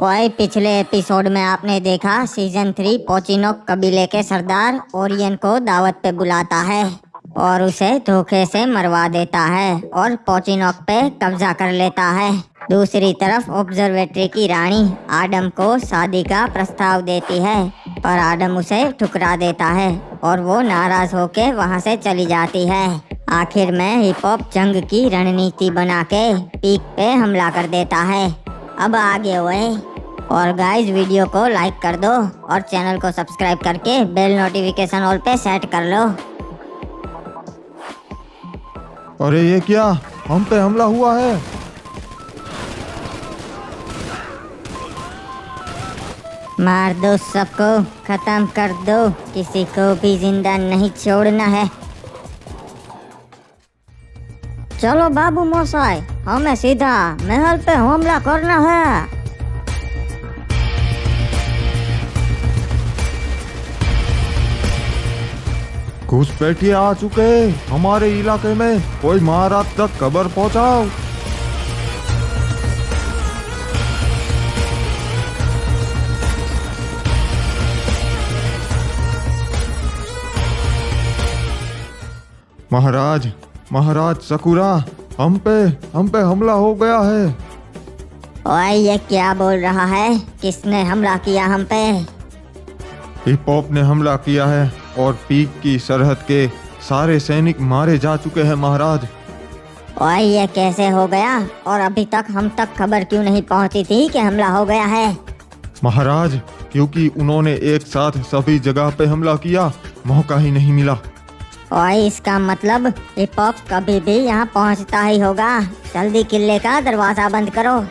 ओए, पिछले एपिसोड में आपने देखा सीजन 3 पोचिनोक कबीले के सरदार ओरियन को दावत पे बुलाता है और उसे धोखे से मरवा देता है और पोचिनोक पे कब्जा कर लेता है। दूसरी तरफ ऑब्जर्वेटरी की रानी आडम को शादी का प्रस्ताव देती है पर आडम उसे ठुकरा देता है और वो नाराज होके वहाँ से चली जाती है। आखिर में हिप हॉप जंग की रणनीति बना के पीक पे हमला कर देता है। अब आगे हुए और गाइस वीडियो को लाइक कर दो और चैनल को सब्सक्राइब करके बेल नोटिफिकेशन ऑल पे सेट कर लो। अरे ये क्या, हम पे हमला हुआ है। मार दो सबको, खत्म कर दो, किसी को भी जिंदा नहीं छोड़ना है। चलो बाबू मोसाई, हमें सीधा महल पे हमला करना है। घुसपैठिए आ चुके हमारे इलाके में, कोई महाराज तक खबर पहुंचाओ। महाराज महाराज सकुरा, हम पे हमला हो गया है। ओए, ये क्या बोल रहा है? किसने हमला किया हम पे? हिप हॉप ने हमला किया है और पीक की सरहद के सारे सैनिक मारे जा चुके हैं महाराज। ओए, ये कैसे हो गया और अभी तक हम तक खबर क्यों नहीं पहुंची थी कि हमला हो गया है? महाराज, क्योंकि उन्होंने एक साथ सभी जगह पे हमला किया, मौका ही नहीं मिला। ओए, इसका मतलब हिप हॉप कभी भी यहाँ पहुँचता ही होगा। जल्दी किले का दरवाजा बंद करो।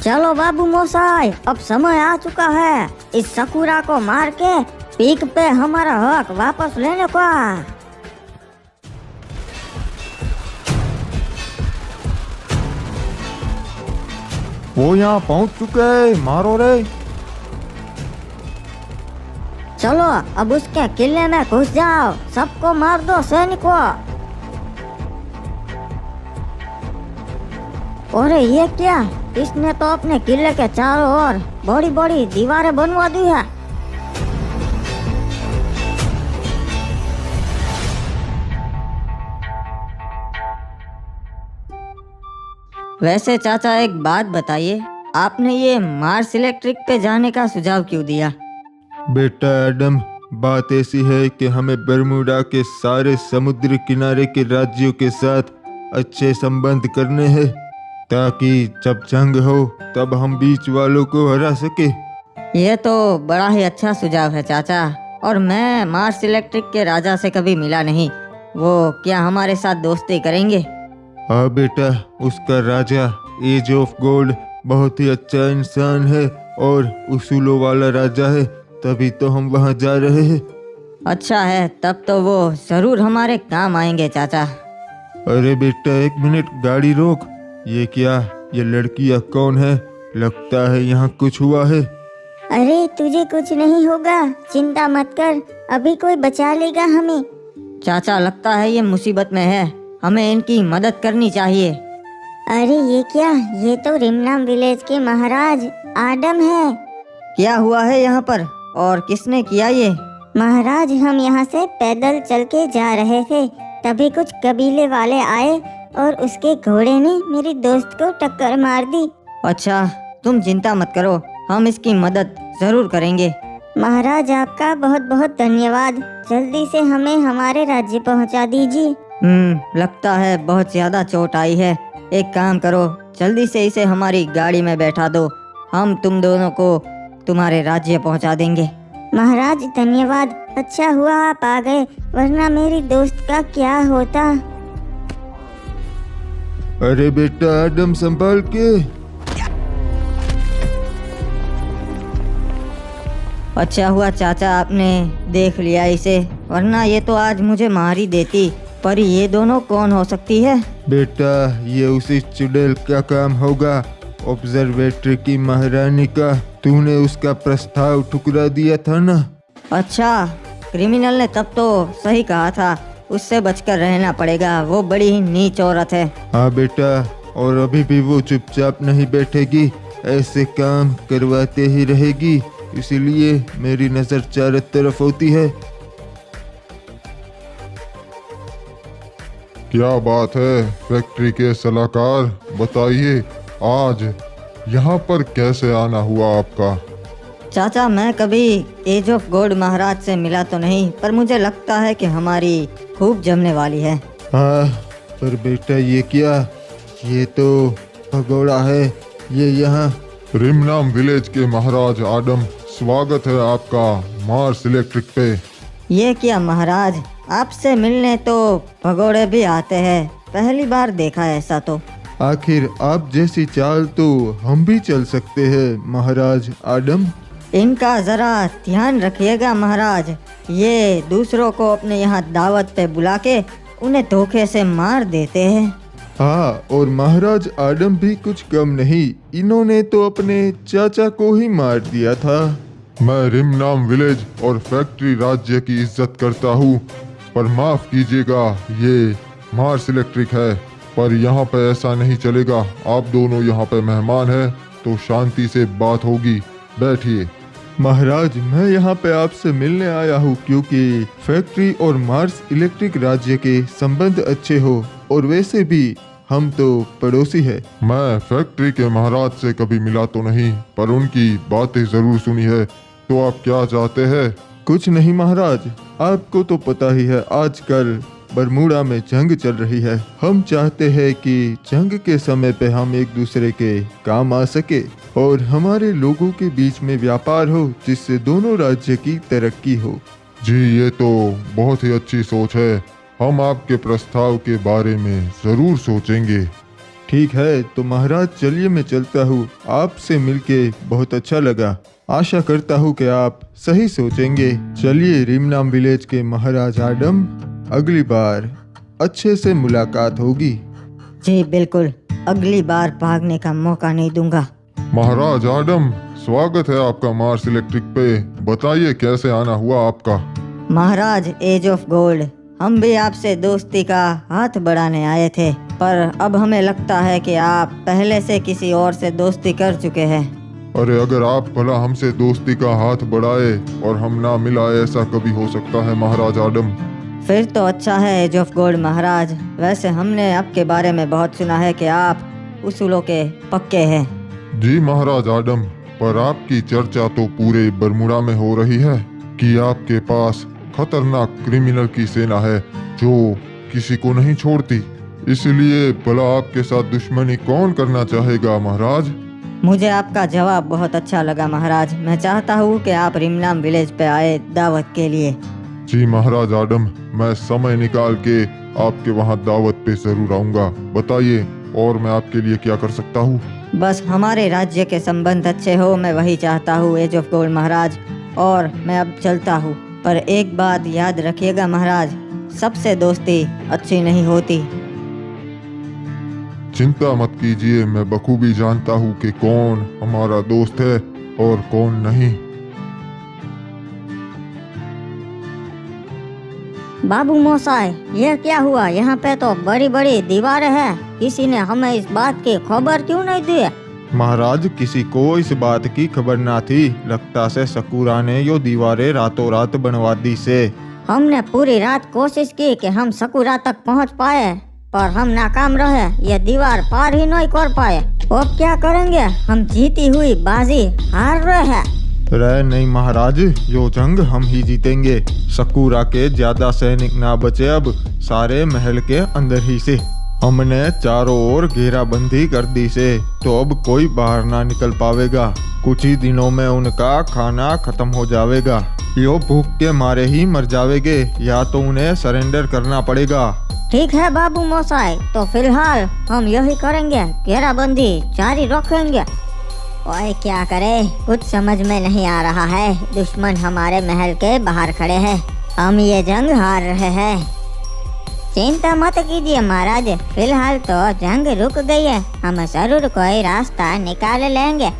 चलो बाबू मोसाई, अब समय आ चुका है इस सकुरा को मार के पीक पे हमारा हक वापस लेने का। वो यहाँ पहुँच चुके हैं, मारो रे। चलो अब उसके किले में घुस जाओ, सबको मार दो सैनिकों। अरे ये क्या, इसने तो अपने किले के चारों ओर बड़ी बड़ी दीवारें बनवा दी है। वैसे चाचा एक बात बताइए, आपने ये मार्स इलेक्ट्रिक पे जाने का सुझाव क्यों दिया? बेटा एडम, बात ऐसी है कि हमें बरमूडा के सारे समुद्र किनारे के राज्यों के साथ अच्छे संबंध करने हैं ताकि जब जंग हो तब हम बीच वालों को हरा सके। ये तो बड़ा ही अच्छा सुझाव है चाचा, और मैं मार्स इलेक्ट्रिक के राजा से कभी मिला नहीं। वो क्या हमारे साथ दोस्ती करेंगे? हाँ बेटा, उसका राजा एज ऑफ गोल्ड बहुत ही अच्छा इंसान है और उसूलों वाला राजा है, तभी तो हम वहाँ जा रहे हैं। अच्छा है, तब तो वो जरूर हमारे काम आएंगे चाचा। अरे बेटा एक मिनट, गाड़ी रोक। ये क्या, ये लड़कियाँ कौन है? लगता है यहाँ कुछ हुआ है। अरे तुझे कुछ नहीं होगा, चिंता मत कर, अभी कोई बचा लेगा हमें। चाचा लगता है ये मुसीबत में है, हमें इनकी मदद करनी चाहिए। अरे ये क्या, ये तो रिमनाम विलेज के महाराज आडम है। क्या हुआ है यहाँ पर और किसने किया ये? महाराज, हम यहाँ से पैदल चल के जा रहे थे, तभी कुछ कबीले वाले आए और उसके घोड़े ने मेरी दोस्त को टक्कर मार दी। अच्छा, तुम चिंता मत करो, हम इसकी मदद जरूर करेंगे। महाराज आपका बहुत बहुत धन्यवाद, जल्दी से हमें हमारे राज्य पहुंचा दीजिए। लगता है बहुत ज्यादा चोट आई है। एक काम करो, जल्दी से इसे हमारी गाड़ी में बैठा दो, हम तुम दोनों को तुम्हारे राज्य पहुंचा देंगे। महाराज धन्यवाद, अच्छा हुआ आप आ गए, वरना मेरी दोस्त का क्या होता। अरे बेटा एडम, संभाल के। अच्छा हुआ चाचा आपने देख लिया इसे, वरना ये तो आज मुझे मार ही देती। पर ये दोनों कौन हो सकती है? बेटा ये उसी चुड़ैल का काम होगा, ऑब्जर्वेटरी की महारानी का। तूने उसका प्रस्ताव ठुकरा दिया था ना। अच्छा, क्रिमिनल ने तब तो सही कहा था, उससे बचकर रहना पड़ेगा, वो बड़ी ही नीच औरत है। हाँ बेटा, और अभी भी वो चुपचाप नहीं बैठेगी, ऐसे काम करवाते ही रहेगी। इसीलिए मेरी नजर चारों तरफ होती है। क्या बात है फैक्ट्री के सलाहकार, बताइए आज यहाँ पर कैसे आना हुआ आपका? चाचा, मैं कभी एज ऑफ गॉड महाराज से मिला तो नहीं, पर मुझे लगता है कि हमारी खूब जमने वाली है। हाँ, पर बेटा ये क्या? ये तो भगोड़ा है। ये यहाँ रिमनाम विलेज के महाराज आडम, स्वागत है आपका मार्स इलेक्ट्रिक पे। ये क्या महाराज, आपसे मिलने तो भगोड़े भी आते हैं, पहली बार देखा है ऐसा तो। आखिर आप जैसी चाल तो हम भी चल सकते हैं महाराज आडम। इनका जरा ध्यान रखिएगा महाराज, ये दूसरों को अपने यहाँ दावत पे बुला के उन्हें धोखे से मार देते हैं। हाँ, और महाराज आडम भी कुछ कम नहीं, इन्होंने तो अपने चाचा को ही मार दिया था। मैं रिमनाम विलेज और फैक्ट्री राज्य की इज्जत करता हूँ, पर माफ कीजिएगा ये मार्स इलेक्ट्रिक है, पर यहाँ पे ऐसा नहीं चलेगा। आप दोनों यहाँ पे मेहमान हैं तो शांति से बात होगी, बैठिए। महाराज, मैं यहाँ पे आपसे मिलने आया हूँ क्योंकि फैक्ट्री और मार्स इलेक्ट्रिक राज्य के संबंध अच्छे हो, और वैसे भी हम तो पड़ोसी है। मैं फैक्ट्री के महाराज से कभी मिला तो नहीं, पर उनकी बातें जरूर सुनी है। तो आप क्या चाहते हैं? कुछ नहीं महाराज, आपको तो पता ही है आजकल बरमूडा में जंग चल रही है। हम चाहते हैं कि जंग के समय पे हम एक दूसरे के काम आ सके और हमारे लोगों के बीच में व्यापार हो, जिससे दोनों राज्य की तरक्की हो। जी, ये तो बहुत ही अच्छी सोच है। हम आपके प्रस्ताव के बारे में जरूर सोचेंगे। ठीक है, तो महाराज चलिए मैं चलता हूँ। आपसे मिलके बहुत अच्छा लगा। आशा करता हूँ कि आप सही सोचेंगे। चलिए रिमनाम विलेज के महाराज आडम, अगली बार अच्छे से मुलाकात होगी। जी बिल्कुल, अगली बार भागने का मौका नहीं दूंगा। महाराज आडम, स्वागत है आपका मार्स इलेक्ट्रिक पे। बताइए कैसे आना हुआ आपका? महाराज एज ऑफ गोल्ड, हम भी आपसे दोस्ती का हाथ बढ़ाने आए थे, पर अब हमें लगता है कि आप पहले से किसी और से दोस्ती कर चुके हैं। अरे अगर आप भला हमसे दोस्ती का हाथ बढ़ाए और हम ना मिलाए, ऐसा कभी हो सकता है महाराज आडम? फिर तो अच्छा है एज ऑफ गोल्ड महाराज। वैसे हमने आपके बारे में बहुत सुना है कि आप उसूलों के पक्के हैं। जी महाराज आडम, पर आपकी चर्चा तो पूरे बरमूडा में हो रही है कि आपके पास खतरनाक क्रिमिनल की सेना है जो किसी को नहीं छोड़ती। इसलिए भला आपके साथ दुश्मनी कौन करना चाहेगा महाराज? मुझे आपका जवाब बहुत अच्छा लगा महाराज। मैं चाहता हूँ कि आप रिमनाम विलेज पे आए दावत के लिए। जी महाराज आडम, मैं समय निकाल के आपके वहाँ दावत पे जरूर आऊँगा। बताइए और मैं आपके लिए क्या कर सकता हूँ? बस हमारे राज्य के संबंध अच्छे हो, मैं वही चाहता हूँ एज ऑफ गोल्ड महाराज। और मैं अब चलता हूँ, पर एक बात याद रखिएगा महाराज, सबसे दोस्ती अच्छी नहीं होती। चिंता मत कीजिए, मैं बखूबी जानता हूँ कि कौन हमारा दोस्त है और कौन नहीं। बाबू मोसाई, यह क्या हुआ? यहाँ पे तो बड़ी बड़ी दीवारें हैं, किसी ने हमें इस बात की खबर क्यों नहीं दी? महाराज, किसी को इस बात की खबर ना थी। लगता से सकूरा ने यो दीवारें रातों रात बनवा दी से। हमने पूरी रात कोशिश की कि हम सकूरा तक पहुँच पाए, पर हम नाकाम रहे। ये दीवार पार ही नहीं कर पाए। अब क्या करेंगे? हम जीती हुई बाजी हार रहे हैं। रहे नहीं महाराज, यो जंग हम ही जीतेंगे। सकूरा के ज्यादा सैनिक ना बचे, अब सारे महल के अंदर ही से। हमने चारों ओर घेराबंदी कर दी से, तो अब कोई बाहर ना निकल पावेगा। कुछ ही दिनों में उनका खाना खत्म हो जाएगा। यो भूख के मारे ही मर जावेंगे, या तो उन्हें सरेंडर करना पड़ेगा। ठीक है बाबू मोसाई, तो फिलहाल हम यही करेंगे, घेराबंदी जारी रखेंगे। ओए क्या करे, कुछ समझ में नहीं आ रहा है। दुश्मन हमारे महल के बाहर खड़े हैं, हम ये जंग हार रहे हैं। चिंता मत कीजिए महाराज, फिलहाल तो जंग रुक गई है, हम जरूर कोई रास्ता निकाल लेंगे।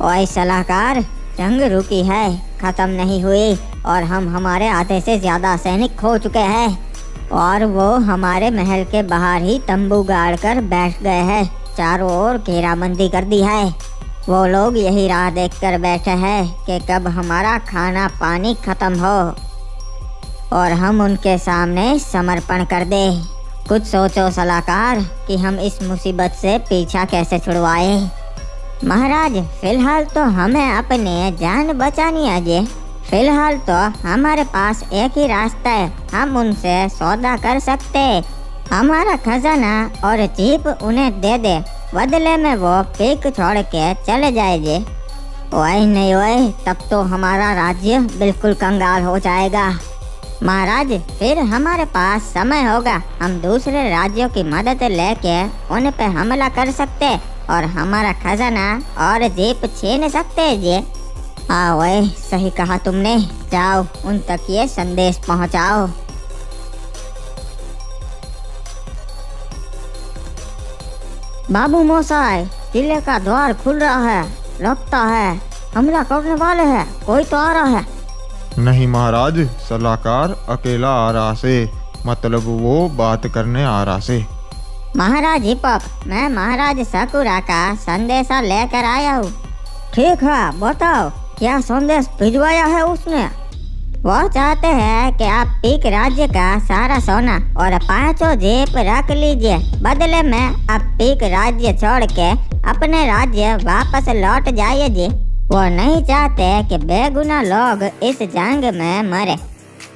ओए सलाहकार, जंग रुकी है, खत्म नहीं हुई, और हम हमारे आधे से ज्यादा सैनिक खो चुके हैं, और वो हमारे महल के बाहर ही तंबू गाड़ कर बैठ गए हैं। चारों ओर घेराबंदी कर दी है। वो लोग यही राह देखकर बैठे हैं कि कब हमारा खाना पानी खत्म हो और हम उनके सामने समर्पण कर दे। कुछ सोचो सलाहकार कि हम इस मुसीबत से पीछा कैसे छुड़वाए। महाराज, फिलहाल तो हमें अपने जान बचानी है जी। फिलहाल तो हमारे पास एक ही रास्ता है, हम उनसे सौदा कर सकते। हमारा खजाना और जीप उन्हें दे दे, बदले में वो पीक छोड़ के चले जाए जी। ओए नहीं ओए, तब तो हमारा राज्य बिल्कुल कंगाल हो जाएगा। महाराज, फिर हमारे पास समय होगा, हम दूसरे राज्यों की मदद लेके उन पे हमला कर सकते और हमारा खजाना और जीप छीन सकते जी। हाँ वही सही कहा तुमने। जाओ उन तक ये संदेश पहुंचाओ। बाबू मोसाई, किले का द्वार खुल रहा है, लगता है हमला करने वाले हैं। कोई तो आ रहा है। नहीं महाराज, सलाहकार अकेला आ रहा से, मतलब वो बात करने आ रहा से। महाराज हिपॉप, मैं महाराज सकुरा का संदेशा लेकर आया हूँ। ठीक है, बताओ क्या संदेश भिजवाया है उसने? वो चाहते हैं कि आप पीक राज्य का सारा सोना और 5 जीप रख लीजिए, बदले में आप पीक राज्य छोड़ के अपने राज्य वापस लौट जाइए जी। वो नहीं चाहते कि बेगुनाह लोग इस जंग में मरे।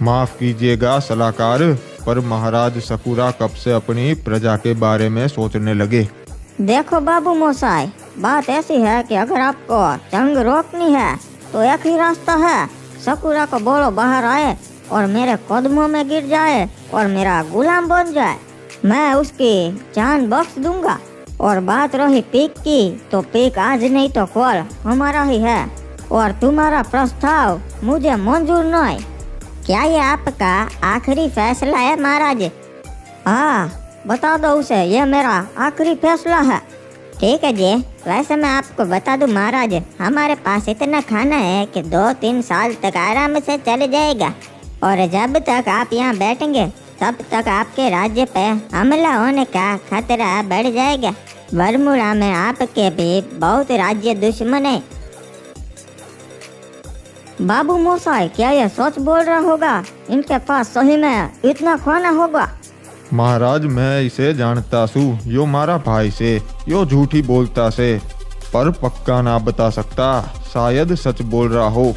माफ कीजिएगा सलाहकार, पर महाराज सकुरा कब से अपनी प्रजा के बारे में सोचने लगे। देखो बाबू मोसाई, बात ऐसी है कि अगर आपको जंग रोकनी है तो एक ही रास्ता है। सकुरा को बोलो बाहर आए और मेरे कदमों में गिर जाए और मेरा गुलाम बन जाए। मैं उसकी जान बख्श दूंगा। और बात रही पीक की, तो पीक आज नहीं तो कल हमारा ही है और तुम्हारा प्रस्ताव मुझे मंजूर नहीं। क्या ये आपका आखिरी फैसला है महाराज? हाँ, बता दो उसे, ये मेरा आखिरी फैसला है। ठीक है जी। वैसे मैं आपको बता दूं महाराज, हमारे पास इतना खाना है कि 2-3 साल तक आराम से चले जाएगा। और जब तक आप यहाँ बैठेंगे तब तक आपके राज्य पे हमला होने का खतरा बढ़ जाएगा। बरमूडा में आपके भी बहुत राज्य दुश्मन है। बाबू मोसाई, क्या ये सच बोल रहा होगा? इनके पास सही में इतना खाना होगा? महाराज, मैं इसे जानता सू, यो मारा भाई से, यो झूठी बोलता से, पर पक्का ना बता सकता, शायद सच बोल रहा हो।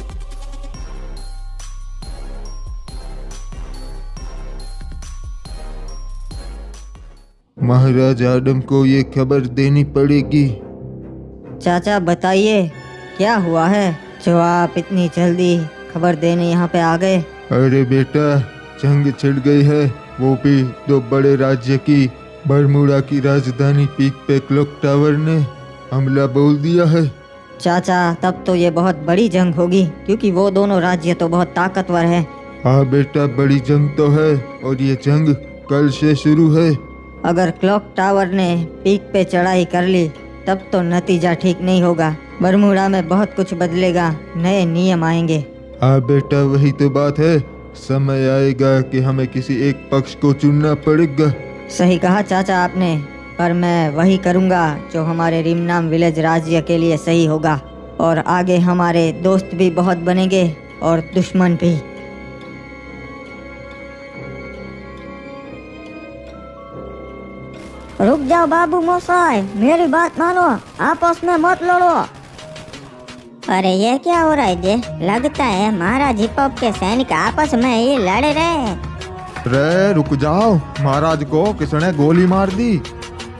महाराज आदम को ये खबर देनी पड़ेगी। चाचा बताइए, क्या हुआ है जो आप इतनी जल्दी खबर देने यहाँ पे आ गए? अरे बेटा, जंग छिड़ गई है, वो भी 2 बड़े राज्य की। बरमूडा की राजधानी पीक पे क्लॉक टावर ने हमला बोल दिया है। चाचा, तब तो ये बहुत बड़ी जंग होगी, क्योंकि वो दोनों राज्य तो बहुत ताकतवर है। हाँ बेटा, बड़ी जंग तो है और ये जंग कल से शुरू है। अगर क्लॉक टावर ने पीक पे चढ़ाई कर ली तब तो नतीजा ठीक नहीं होगा। बरमूडा में बहुत कुछ बदलेगा, नए नियम आएंगे। हाँ बेटा, वही तो बात है। समय आएगा कि हमें किसी एक पक्ष को चुनना पड़ेगा। सही कहा चाचा आपने, पर मैं वही करूँगा जो हमारे रिमनाम विलेज राज्य के लिए सही होगा। और आगे हमारे दोस्त भी बहुत बनेंगे और दुश्मन भी। रुक जाओ बाबू मोसाई, मेरी बात मानो, आपस में मत लड़ो। अरे ये क्या हो रहा है जी? लगता है महाराज हिपॉप के सैनिक आपस में ही लड़ रहे हैं। रे रुक जाओ, महाराज को किसने गोली मार दी?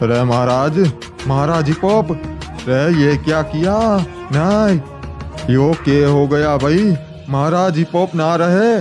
रे महाराज हिपॉप, रे ये क्या किया? नहीं, यो के हो गया भाई? महाराज हिपॉप ना रहे।